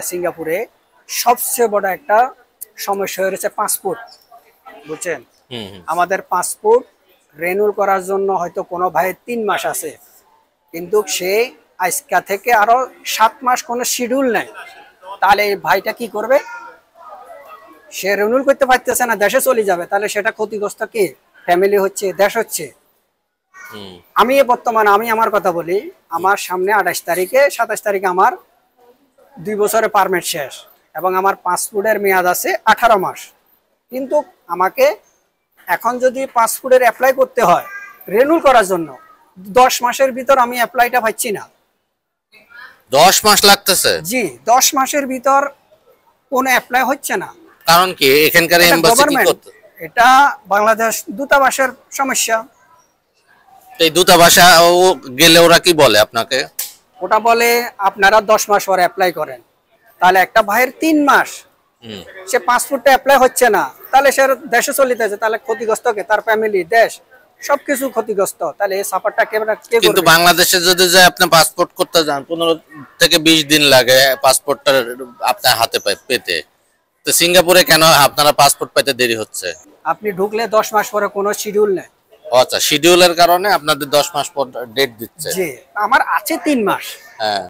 সিঙ্গাপুরে সবচেয়ে বড় একটা সমস্যা হয়েছে পাসপোর্ট, বুঝছেন? আমাদের পাসপোর্ট রেনুল করার জন্য হয়তো কোনো ভাইয়ের 3 মাস আছে, কিন্তু সে আজকা থেকে আরো 7 মাস কোনো শিডিউল নেই। তাহলে এই ভাইটা কি করবে? সে রেনুল করতে পারতেছে না, দেশে চলে যাবে। তাহলে সেটা ক্ষতিগ্রস্ত কি? ফ্যামিলি হচ্ছে, দেশ হচ্ছে। আমি বর্তমানে আমার কথা বলি, আমার সামনে 28 তারিখে 27 তারিখে আমার 2 বছরের পারমিট শেষ এবং আমার পাসপোর্টের মেয়াদ আছে 18 মাস। কিন্তু আমাকে এখন যদি পাসপোর্টের অ্যাপ্লাই করতে হয় রেনুল করার জন্য, 10 মাসের ভিতর আমি অ্যাপ্লাইটা পাচ্ছি না। 10 মাস লাগতেছে? জি, 10 মাসের ভিতর কোনো অ্যাপ্লাই হচ্ছে না। কারণ কি? এখানকার এমবাসি কি করতে? এটা বাংলাদেশ দূতাবাসের সমস্যা। এই দূতাবাসে গেলে ওরা কি বলে আপনাকে? ওটা বলে আপনারা 10 মাস পরে অ্যাপ্লাই করেন। তাহলে একটা ভাইয়ের 3 মাস সে পাসপোর্টটা অ্যাপ্লাই হচ্ছে না, তাহলে সে দেশে চলে যাচ্ছে। তাহলে ক্ষতিগ্রস্ত কে? তার ফ্যামিলি, দেশ, সবকিছু ক্ষতিগ্রস্ত। তাহলে এই সাফারটা কে করবে? কিন্তু বাংলাদেশে যদি যায় আপনি পাসপোর্ট করতে যান 15 থেকে 20 দিন লাগে পাসপোর্টটা আপনার হাতে পেতে। তো সিঙ্গাপুরে কেন আপনারা পাসপোর্ট পেতে দেরি হচ্ছে? আপনি ঢুকলে 10 মাস পরে কোনো শিডিউল নেই। আচ্ছা, শিডিউলের কারণে আপনাদের 10 মাস পর ডেট দিচ্ছে। জি, আমার আছে 3 মাস। হ্যাঁ।